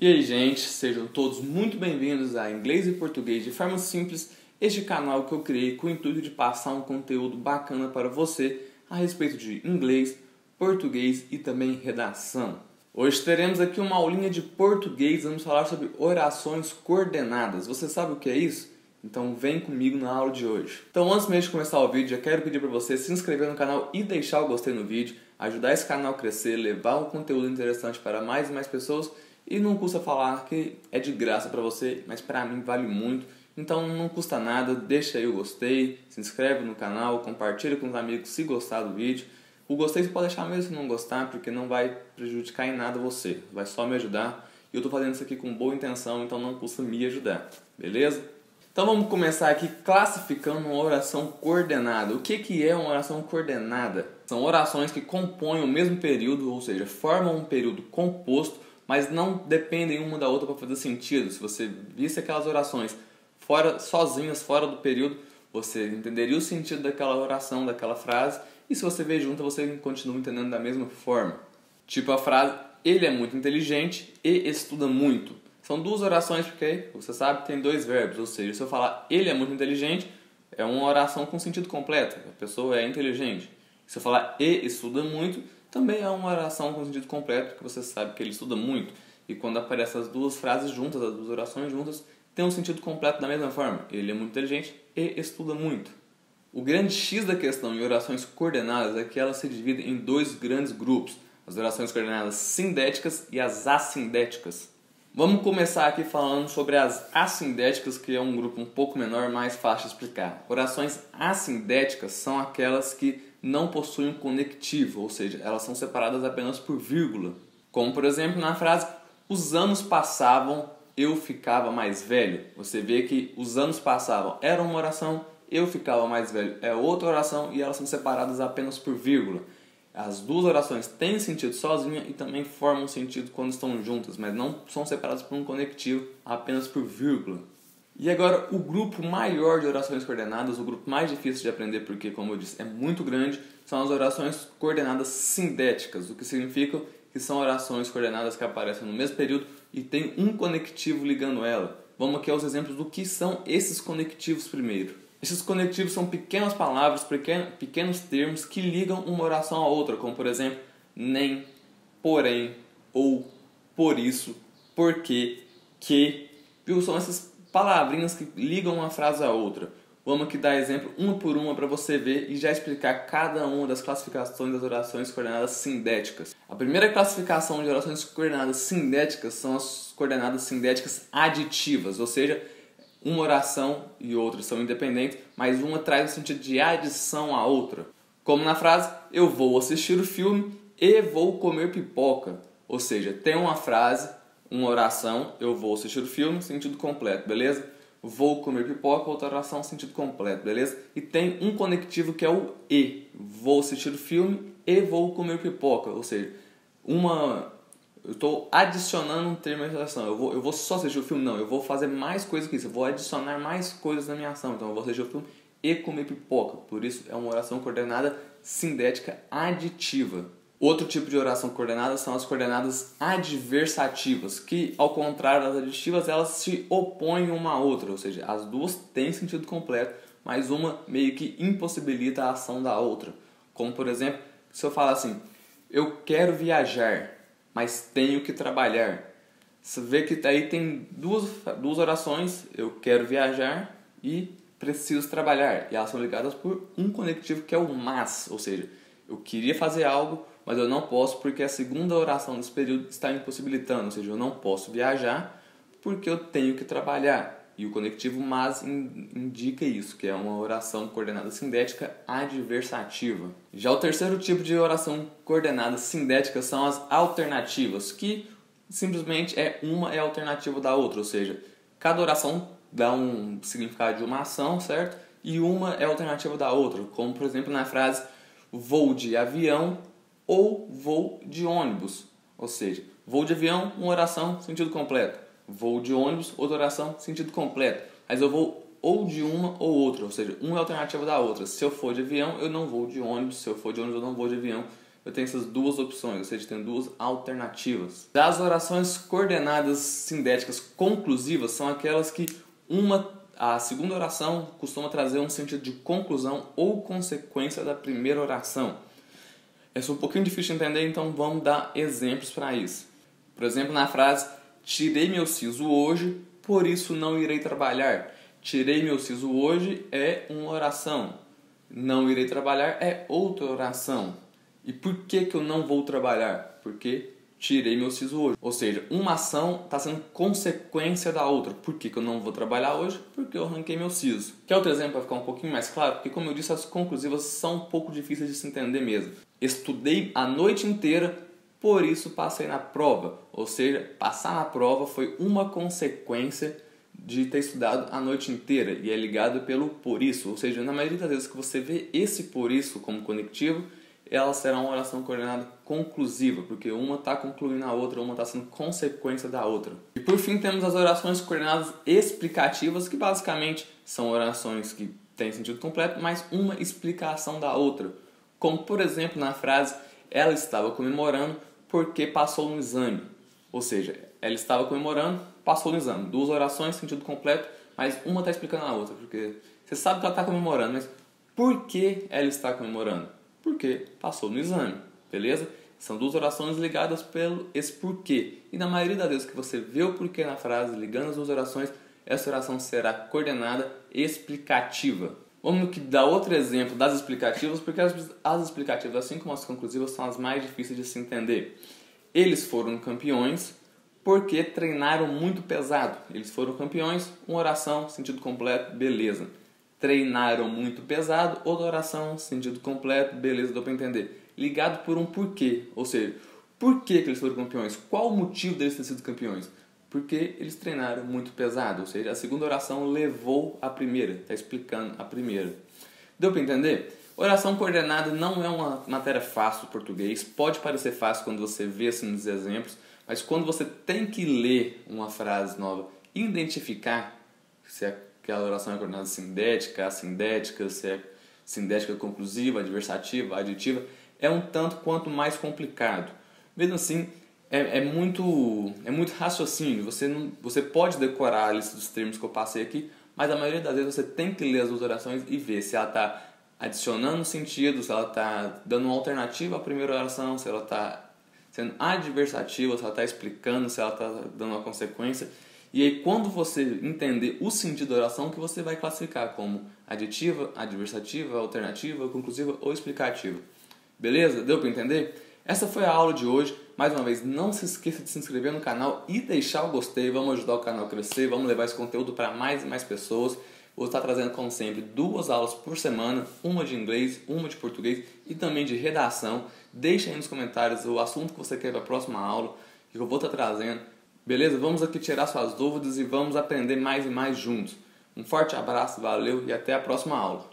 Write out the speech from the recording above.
E aí, gente, sejam todos muito bem-vindos a Inglês e Português de forma simples, este canal que eu criei com o intuito de passar um conteúdo bacana para você a respeito de inglês, português e também redação. Hoje teremos aqui uma aulinha de português, vamos falar sobre orações coordenadas. Você sabe o que é isso? Então vem comigo na aula de hoje. Então antes mesmo de começar o vídeo, eu quero pedir para você se inscrever no canal e deixar o gostei no vídeo, ajudar esse canal a crescer, levar um conteúdo interessante para mais e mais pessoas. E não custa falar que é de graça para você, mas para mim vale muito. Então não custa nada, deixa aí o gostei, se inscreve no canal, compartilha com os amigos se gostar do vídeo. O gostei você pode deixar mesmo se não gostar, porque não vai prejudicar em nada você, vai só me ajudar. E eu estou fazendo isso aqui com boa intenção, então não custa me ajudar, beleza? Então vamos começar aqui classificando uma oração coordenada. O que é uma oração coordenada? São orações que compõem o mesmo período, ou seja, formam um período composto, mas não dependem uma da outra para fazer sentido. Se você visse aquelas orações sozinhas, fora do período, você entenderia o sentido daquela oração, daquela frase, e se você ver junto, você continua entendendo da mesma forma. Tipo a frase, ele é muito inteligente e estuda muito. São duas orações porque, você sabe, tem dois verbos, ou seja, se eu falar ele é muito inteligente, é uma oração com sentido completo, a pessoa é inteligente. Se eu falar e estuda muito, também é uma oração com sentido completo, porque você sabe que ele estuda muito. E quando aparecem as duas frases juntas, as duas orações juntas, tem um sentido completo da mesma forma. Ele é muito inteligente e estuda muito. O grande X da questão em orações coordenadas é que elas se dividem em dois grandes grupos. As orações coordenadas sindéticas e as assindéticas. Vamos começar aqui falando sobre as assindéticas, que é um grupo um pouco menor, mais fácil de explicar. Orações assindéticas são aquelas que não possuem um conectivo, ou seja, elas são separadas apenas por vírgula. Como, por exemplo, na frase, os anos passavam, eu ficava mais velho. Você vê que os anos passavam era uma oração, eu ficava mais velho é outra oração e elas são separadas apenas por vírgula. As duas orações têm sentido sozinha e também formam sentido quando estão juntas, mas não são separadas por um conectivo, apenas por vírgula. E agora, o grupo maior de orações coordenadas, o grupo mais difícil de aprender, porque, como eu disse, é muito grande, são as orações coordenadas sindéticas, o que significa que são orações coordenadas que aparecem no mesmo período e tem um conectivo ligando ela. Vamos aqui aos exemplos do que são esses conectivos primeiro. Esses conectivos são pequenas palavras, pequenos termos que ligam uma oração a outra, como, por exemplo, nem, porém, ou, por isso, porque, que, viu? São essas palavrinhas que ligam uma frase a outra. Vamos aqui dar exemplo uma por uma para você ver e já explicar cada uma das classificações das orações coordenadas sindéticas. A primeira classificação de orações coordenadas sindéticas são as coordenadas sindéticas aditivas, ou seja, uma oração e outra são independentes, mas uma traz o sentido de adição à outra. Como na frase, eu vou assistir o filme e vou comer pipoca. Ou seja, tem uma frase, uma oração, eu vou assistir o filme, sentido completo, beleza? Vou comer pipoca, outra oração, sentido completo, beleza? E tem um conectivo que é o e. Vou assistir o filme e vou comer pipoca. Ou seja, eu estou adicionando um termo à relação. Eu vou só assistir o filme? Não, eu vou fazer mais coisas que isso. Eu vou adicionar mais coisas na minha ação. Então eu vou assistir o filme e comer pipoca. Por isso é uma oração coordenada sindética aditiva. Outro tipo de oração coordenada são as coordenadas adversativas, que ao contrário das aditivas, elas se opõem uma à outra, ou seja, as duas têm sentido completo, mas uma meio que impossibilita a ação da outra. Como por exemplo, se eu falar assim, eu quero viajar, mas tenho que trabalhar. Você vê que aí tem duas orações, eu quero viajar e preciso trabalhar, e elas são ligadas por um conectivo que é o mas, ou seja, eu queria fazer algo, mas eu não posso porque a segunda oração desse período está impossibilitando, ou seja, eu não posso viajar porque eu tenho que trabalhar. E o conectivo mas indica isso, que é uma oração coordenada sindética adversativa. Já o terceiro tipo de oração coordenada sindética são as alternativas, que simplesmente uma é alternativa da outra, ou seja, cada oração dá um significado de uma ação, certo? E uma é alternativa da outra, como por exemplo na frase vou de avião ou vou de ônibus. Ou seja, vou de avião, uma oração, sentido completo. Vou de ônibus, outra oração, sentido completo. Mas eu vou ou de uma ou outra, ou seja, uma é alternativa da outra. Se eu for de avião, eu não vou de ônibus. Se eu for de ônibus, eu não vou de avião. eu tenho essas duas opções, ou seja, tem duas alternativas. Já as orações coordenadas sindéticas conclusivas são aquelas que a segunda oração costuma trazer um sentido de conclusão ou consequência da primeira oração. Essa é um pouquinho difícil de entender, então vamos dar exemplos para isso. Por exemplo, na frase tirei meu siso hoje, por isso não irei trabalhar. Tirei meu siso hoje é uma oração. Não irei trabalhar é outra oração. E por que eu não vou trabalhar? Porque tirei meu siso hoje. Ou seja, uma ação está sendo consequência da outra. Por que eu não vou trabalhar hoje? Porque eu arranquei meu siso. Quer outro exemplo para ficar um pouquinho mais claro? Porque, como eu disse, as conclusivas são um pouco difíceis de se entender mesmo. Estudei a noite inteira, por isso passei na prova. Ou seja, passar na prova foi uma consequência de ter estudado a noite inteira. E é ligado pelo por isso. Ou seja, na maioria das vezes que você vê esse por isso como conectivo, ela será uma oração coordenada conclusiva, porque uma está concluindo a outra, uma está sendo consequência da outra. E por fim temos as orações coordenadas explicativas, que basicamente são orações que têm sentido completo, mas uma explicação da outra. Como, por exemplo, na frase, ela estava comemorando porque passou no exame. Ou seja, ela estava comemorando, passou no exame. Duas orações, sentido completo, mas uma está explicando a outra. Porque você sabe que ela está comemorando, mas por que ela está comemorando? Porque passou no exame, beleza? São duas orações ligadas pelo esse porquê. E na maioria das vezes que você vê o porquê na frase, ligando as duas orações, essa oração será coordenada explicativa. Vamos dar outro exemplo das explicativas, porque as explicativas, assim como as conclusivas, são as mais difíceis de se entender. Eles foram campeões porque treinaram muito pesado. Eles foram campeões, uma oração, sentido completo, beleza. Treinaram muito pesado, outra oração, sentido completo, beleza, deu para entender. Ligado por um porquê, ou seja, por que eles foram campeões? Qual o motivo deles terem sido campeões? Porque eles treinaram muito pesado, ou seja, a segunda oração levou a primeira, está explicando a primeira. Deu para entender? Oração coordenada não é uma matéria fácil do português, pode parecer fácil quando você vê assim nos exemplos, mas quando você tem que ler uma frase nova, identificar se aquela oração é coordenada sindética, assindética, se é sindética conclusiva, adversativa, aditiva, é um tanto quanto mais complicado. Mesmo assim, é muito raciocínio. Você pode decorar a lista dos termos que eu passei aqui, mas a maioria das vezes você tem que ler as duas orações e ver se ela está adicionando sentido, se ela está dando uma alternativa à primeira oração, se ela está sendo adversativa, se ela está explicando, se ela está dando uma consequência. E aí, quando você entender o sentido da oração, que você vai classificar como aditiva, adversativa, alternativa, conclusiva ou explicativa. Beleza? Deu para entender? Essa foi a aula de hoje. Mais uma vez, não se esqueça de se inscrever no canal e deixar o gostei. Vamos ajudar o canal a crescer, vamos levar esse conteúdo para mais e mais pessoas. Vou estar trazendo, como sempre, 2 aulas por semana, uma de inglês, uma de português e também de redação. Deixa aí nos comentários o assunto que você quer para a próxima aula, que eu vou estar trazendo. Beleza? Vamos aqui tirar suas dúvidas e vamos aprender mais e mais juntos. Um forte abraço, valeu e até a próxima aula.